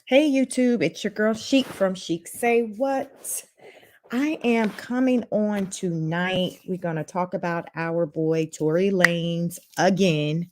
Hey YouTube, it's your girl Chic from Chic Say What. I am coming on tonight. We're going to talk about our boy Tory Lanez again,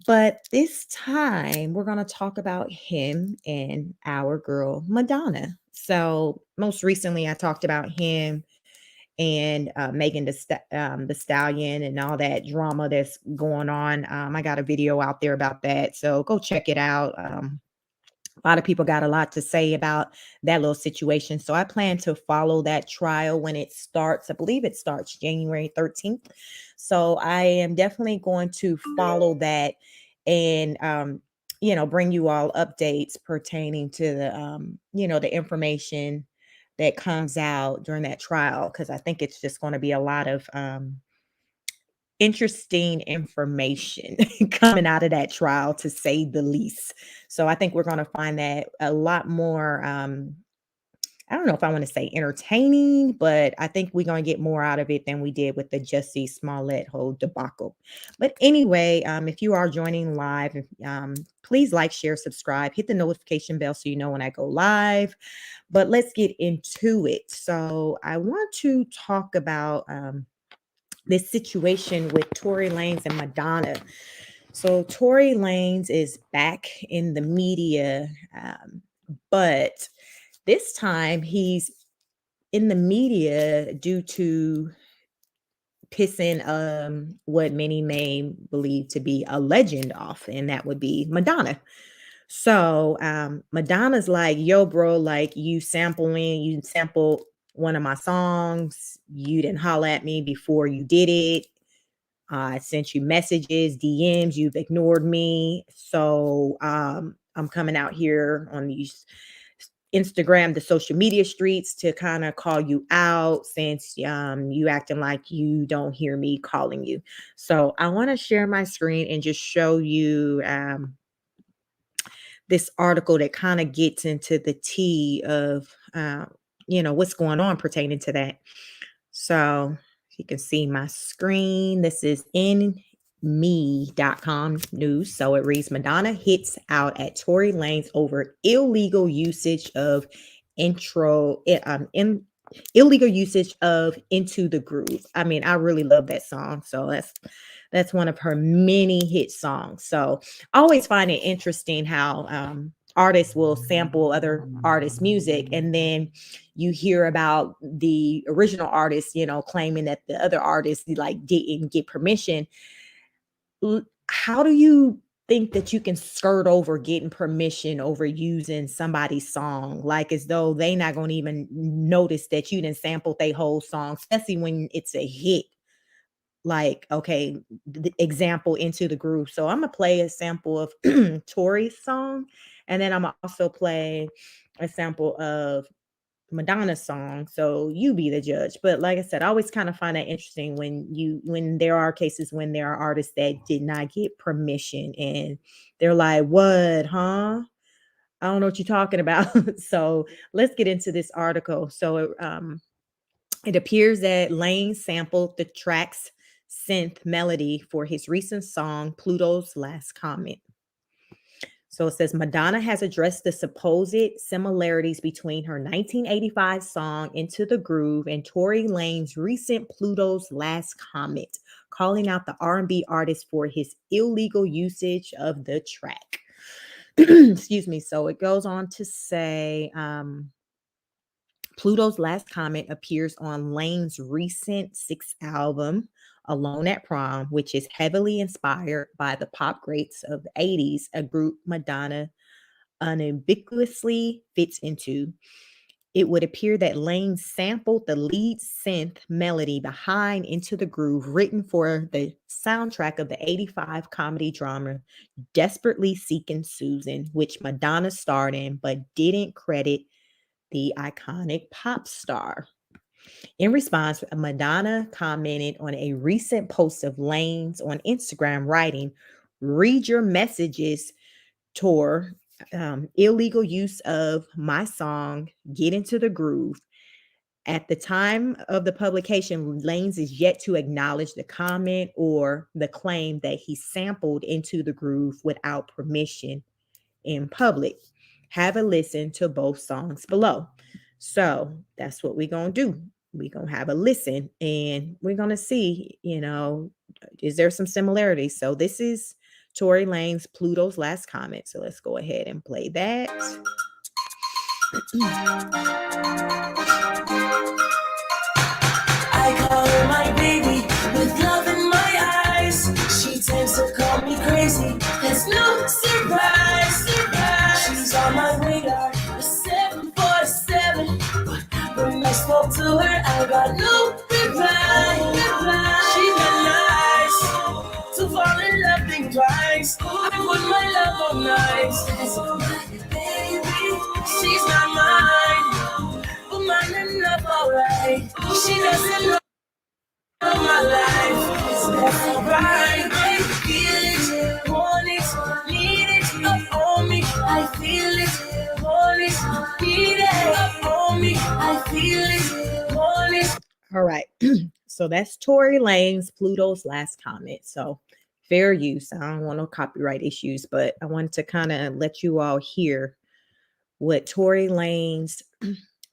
but this time we're going to talk about him and our girl Madonna. So, most recently, I talked about him and Megan the Stallion and all that drama that's going on. I got a video out there about that, so go check it out. A lot of people got a lot to say about that little situation. So I plan to follow that trial when it starts. I believe it starts January 13th. So I am definitely going to follow that and bring you all updates pertaining to the information that comes out during that trial because I think it's just going to be a lot of interesting information coming out of that trial, to say the least. So I think we're going to find that a lot more. I don't know if I want to say entertaining, but I think we're going to get more out of it than we did with the Jussie Smollett whole debacle. But anyway, if you are joining live, please like, share, subscribe, hit the notification bell so you know when I go live. But let's get into it. So I want to talk about this situation with Tory Lanez and Madonna. So Tory Lanez is back in the media, but this time he's in the media due to pissing what many may believe to be a legend off, and that would be Madonna. So Madonna's like, yo, bro, like you sampled one of my songs. You didn't holler at me before you did it. I sent you messages, DMs, you've ignored me. So I'm coming out here on these Instagram, the social media streets, to kind of call you out since you acting like you don't hear me calling you. So I want to share my screen and just show you this article that kind of gets into the tea of what's going on pertaining to that. So you can see my screen. This is nme.com news. So it reads, Madonna hits out at Tory Lanez over illegal usage of illegal usage of Into the Groove. I mean, I really love that song. So that's one of her many hit songs. So I always find it interesting how artists will sample other artists' music, and then you hear about the original artist, claiming that the other artist like didn't get permission. How do you think that you can skirt over getting permission over using somebody's song, like as though they not gonna even notice that you didn't sample their whole song, especially when it's a hit? Like, okay, the example, Into the Groove. So I'm gonna play a sample of Tory's song, and then I'm gonna also play a sample of Madonna's song. So you be the judge. But like I said, I always kind of find that interesting when there are cases when there are artists that did not get permission and they're like, what, huh? I don't know what you're talking about. So let's get into this article. So it appears that Lane sampled the track's synth melody for his recent song, Pluto's Last Comment. So it says Madonna has addressed the supposed similarities between her 1985 song Into the Groove and Tory Lanez's recent Pluto's Last Comment, calling out the R&B artist for his illegal usage of the track. Excuse me. So it goes on to say, Pluto's Last Comment appears on Lane's recent sixth album, Alone at Prom, which is heavily inspired by the pop greats of the 80s, a group Madonna unambiguously fits into. It would appear that Lane sampled the lead synth melody behind Into the Groove, written for the soundtrack of the 85 comedy drama Desperately Seeking Susan, which Madonna starred in but didn't credit the iconic pop star. In response, Madonna commented on a recent post of Lane's on Instagram, writing, read your messages, Tor. Illegal use of my song, Get Into the Groove. At the time of the publication, Lanes is yet to acknowledge the comment or the claim that he sampled Into the Groove without permission in public. have a listen to both songs below. So that's what we're going to do. We're going to have a listen and we're going to see, is there some similarities? So this is Tory Lanez Pluto's Last Comment. So let's go ahead and play that. I call her my baby with love in my eyes. She tends to call me crazy. There's no surprise. She's on my radar, a 747. But when I spoke to her, I got no reply. She's not nice to fall in love, think twice. I put my love on nice. Baby, she's not mine, but mine enough, alright. She doesn't know my life. That's alright. I feel it, want it, need it, up on me. I feel it, want it, need it, up on me. I feel it, want it. All right. So that's Tory Lanez Pluto's Last Comment. So fair use. I don't want no copyright issues, but I wanted to kind of let you all hear what Tory Lanez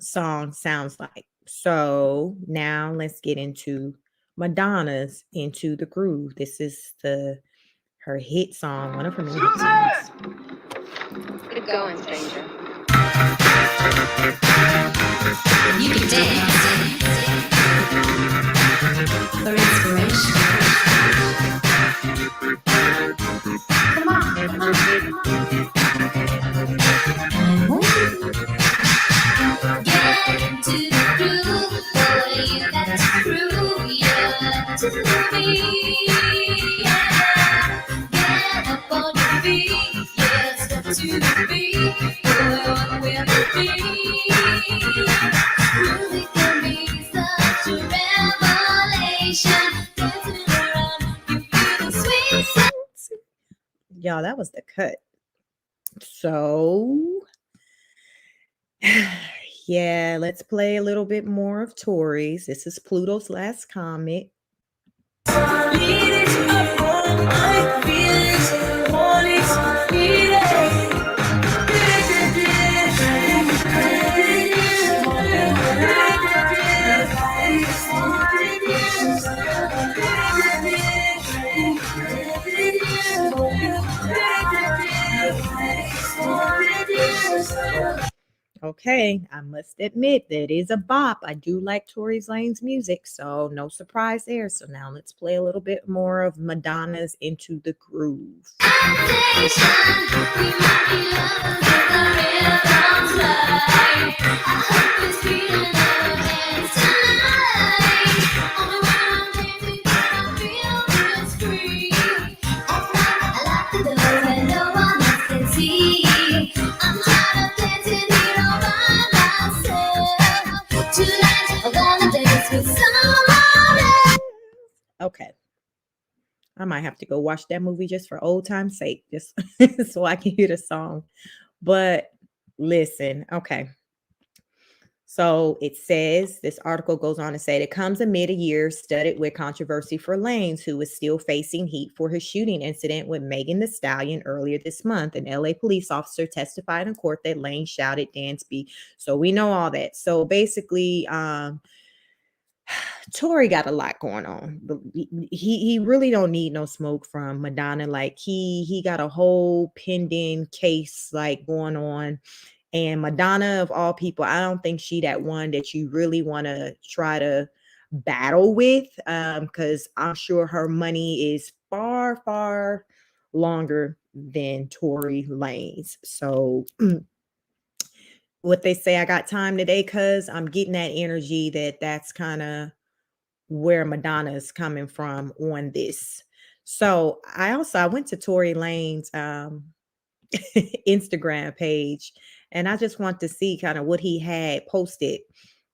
song sounds like. So now let's get into Madonna's Into the Groove. This is her hit song, one of her many hit songs. Get going, stranger. You can dance for inspiration. Come on. Get into the groove, boy, you got to prove you're to me. Get up on your feet, yeah, step to the beat, boy, what will it be? Music can be such a revelation. Dancing around, you feel the sweet sound. Y'all, that was the cut. So yeah, let's play a little bit more of Tory's. This is Pluto's Last Comment. Need it, up on, I feel it, want it, need it. Okay, I must admit that is a bop. I do like Tory Lanez music, so no surprise there. So now let's play a little bit more of Madonna's Into the Groove. Okay. I might have to go watch that movie just for old time's sake, just so I can hear the song. But listen, okay. So it says, this article goes on to say, it comes amid a year studded with controversy for Lanez, who is still facing heat for his shooting incident with Megan Thee Stallion earlier this month. An LA police officer testified in court that Lanez shouted Dansby. So we know all that. So basically, Tory got a lot going on. He really don't need no smoke from Madonna. Like he got a whole pending case like going on. And Madonna, of all people, I don't think she that one that you really want to try to battle with, because I'm sure her money is far, far longer than Tory Lanez. So what they say, I got time today, cuz I'm getting that energy that's kind of where Madonna is coming from on this. So I went to Tory Lanez Instagram page, and I just want to see kind of what he had posted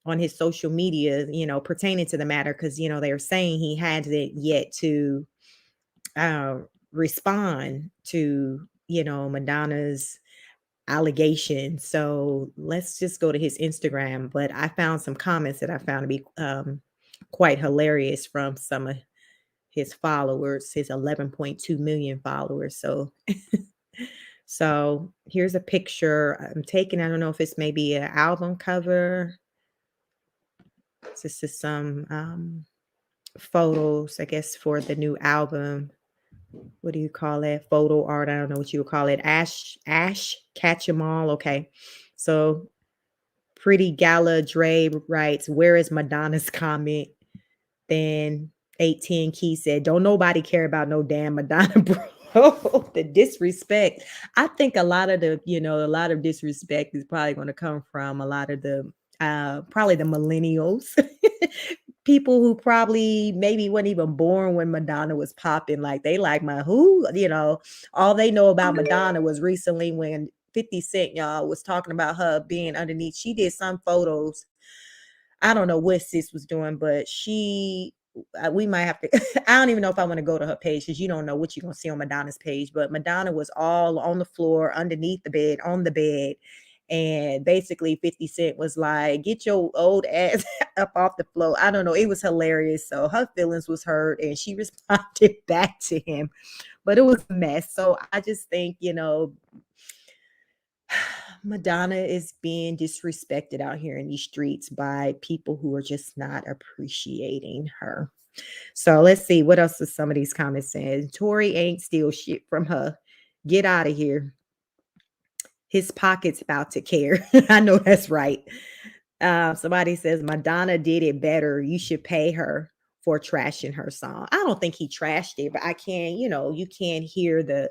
on his social media, pertaining to the matter, because they were saying he hadn't yet to respond to Madonna's allegation. So let's just go to his Instagram. But I found some comments that I found to be quite hilarious from some of his followers, his 11.2 million followers. So So here's a picture I'm taking. I don't know if it's maybe an album cover. This is some photos, I guess, for the new album. What do you call it? Photo art. I don't know what you would call it. Ash, catch 'em all. Okay. So Pretty Gala Dre writes, where is Madonna's comment? Then 18 Key said, don't nobody care about no damn Madonna, bro. The disrespect. I think a lot of a lot of disrespect is probably going to come from a lot of the probably the millennials. People who probably maybe weren't even born when Madonna was popping. Like they like my who, all they know about Madonna was recently when 50 Cent, y'all, was talking about her being underneath. She did some photos. I don't know what sis was doing, but we might have to. I don't even know if I want to go to her page because you don't know what you're gonna see on Madonna's page. But Madonna was all on the floor, underneath the bed, on the bed, and basically 50 Cent was like, "Get your old ass up off the floor." I don't know. It was hilarious. So her feelings was hurt, and she responded back to him, but it was a mess. So I just think Madonna is being disrespected out here in these streets by people who are just not appreciating her. So let's see what else is some of these comments saying. Tory ain't steal shit from her. Get out of here. His pocket's about to care. I know that's right. Somebody says Madonna did it better. You should pay her for trashing her song. I don't think he trashed it, but I can, you can hear the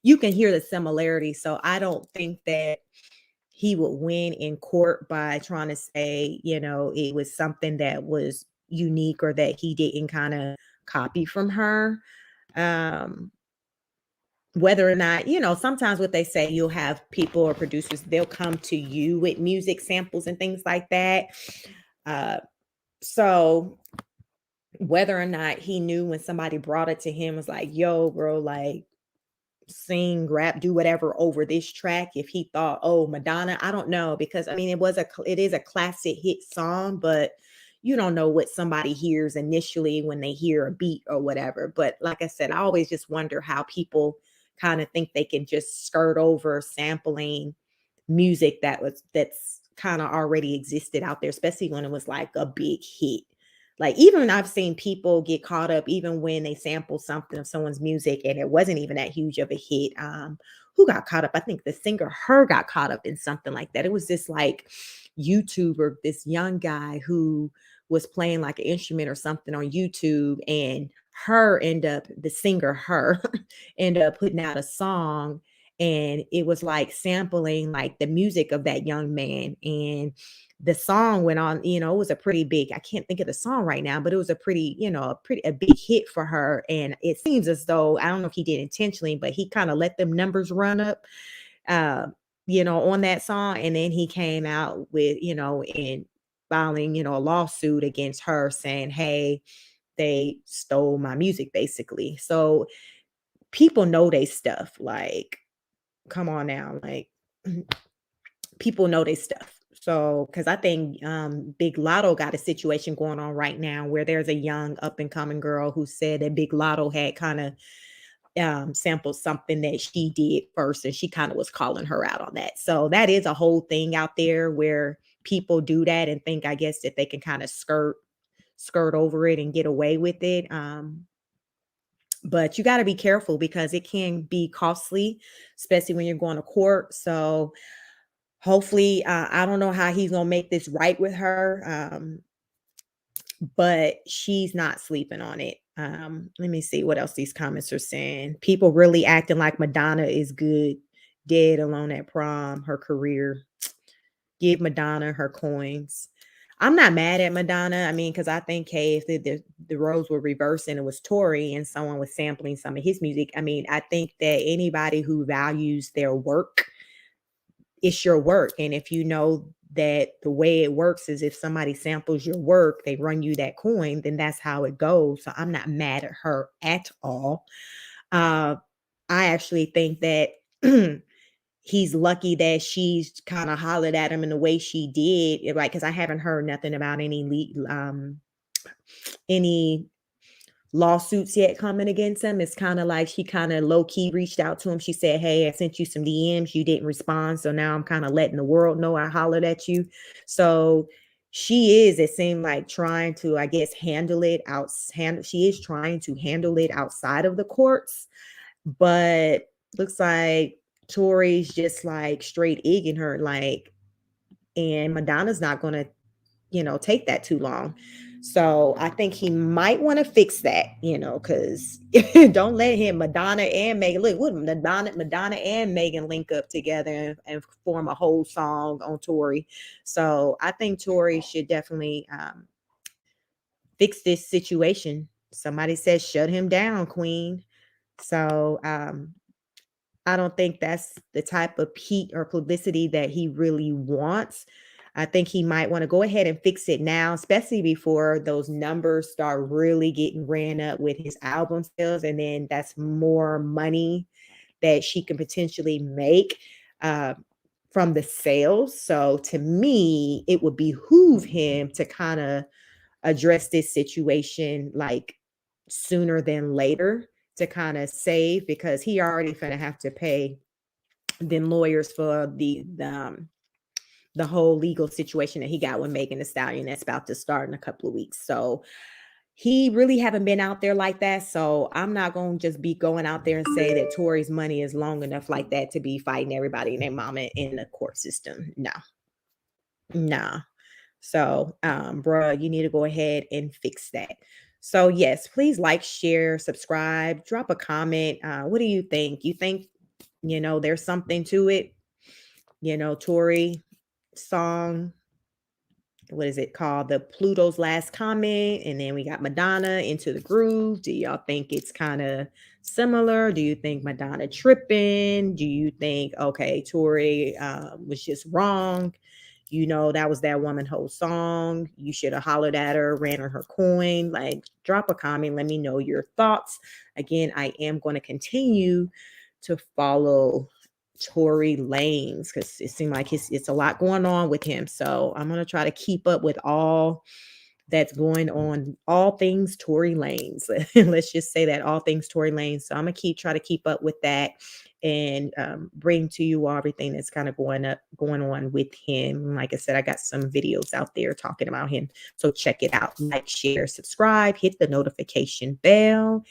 you can hear the similarity. So I don't think that he would win in court by trying to say, it was something that was unique or that he didn't kind of copy from her. Whether or not, sometimes what they say, you'll have people or producers, they'll come to you with music samples and things like that. So whether or not he knew when somebody brought it to him, was like, yo, bro, like, sing, rap, do whatever over this track, if he thought, oh, Madonna, I don't know, because I mean it is a classic hit song, but you don't know what somebody hears initially when they hear a beat or whatever. But like I said, I always just wonder how people kind of think they can just skirt over sampling music that's kind of already existed out there, especially when it was like a big hit. Like even I've seen people get caught up even when they sample something of someone's music and it wasn't even that huge of a hit. Who got caught up? I think the singer Her got caught up in something like that. It was this like YouTuber, this young guy who was playing like an instrument or something on YouTube, and the singer Her ended up putting out a song, and it was like sampling like the music of that young man. And the song went on, it was a pretty big, I can't think of the song right now, but it was a pretty, a big hit for Her. And it seems as though, I don't know if he did intentionally, but he kind of let them numbers run up, on that song. And then he came out with, and filing, a lawsuit against Her saying, hey, they stole my music, basically. So people know they stuff. Like, come on now, like people know they stuff. So, because I think Big Lotto got a situation going on right now where there's a young up and coming girl who said that Big Lotto had kind of sampled something that she did first, and she kind of was calling her out on that. So that is a whole thing out there where people do that and think, I guess, that they can kind of skirt over it and get away with it. But you got to be careful because it can be costly, especially when you're going to court. So hopefully, I don't know how he's gonna make this right with her, but she's not sleeping on it. Let me see what else these comments are saying. People really acting like Madonna is good, dead alone at prom, her career. Give Madonna her coins. I'm not mad at Madonna. I mean, because I think, hey, if the roles were reversed and it was Tory and someone was sampling some of his music, I mean, I think that anybody who values their work, it's your work. And if you know that the way it works is if somebody samples your work, they run you that coin, then that's how it goes. So I'm not mad at her at all. I actually think that he's lucky that she's kind of hollered at him in the way she did, right? Because I haven't heard nothing about any lawsuits yet coming against him. It's kind of like she kind of low key reached out to him. She said, "Hey, I sent you some DMs. You didn't respond. So now I'm kind of letting the world know I hollered at you." So she is, it seemed like, trying to, I guess, she is trying to handle it outside of the courts, but looks like Tory's just like straight egging her, like, and Madonna's not going to, take that too long. So I think he might want to fix that, because don't let him, Madonna and Megan, look, would Madonna and Megan link up together and form a whole song on Tory. So I think Tory should definitely fix this situation. Somebody says, shut him down, Queen. So I don't think that's the type of heat or publicity that he really wants. I think he might want to go ahead and fix it now, especially before those numbers start really getting ran up with his album sales. And then that's more money that she can potentially make uh, from the sales. So to me, it would behoove him to kind of address this situation like sooner than later to kind of save, because he already gonna have to pay them lawyers for the whole legal situation that he got with Megan Thee Stallion that's about to start in a couple of weeks. So he really haven't been out there like that. So I'm not going to just be going out there and say that Tory's money is long enough like that to be fighting everybody and their mama in the court system. No, nah. So, bruh, you need to go ahead and fix that. So, yes, please like, share, subscribe, drop a comment. What do you think? You think, there's something to it? Tory song, what is it called? The Pluto's Last Comment. And then we got Madonna, Into the Groove. Do y'all think it's kind of similar? Do you think Madonna tripping? Do you think, okay, Tory was just wrong? That was that woman whole song. You should have hollered at her, ran her coin. Like, drop a comment. Let me know your thoughts. Again, I am going to continue to follow Tory Lanez because it seemed like it's a lot going on with him. So I'm going to try to keep up with all that's going on, all things Tory Lanez. Let's just say that, all things Tory Lanez. So I'm gonna try to keep up with that and bring to you all everything that's kind of going on with him. Like I said, I got some videos out there talking about him. So check it out. Like, share, subscribe, hit the notification bell.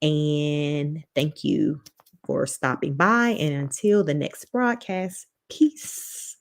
And thank you for stopping by. And until the next broadcast, peace.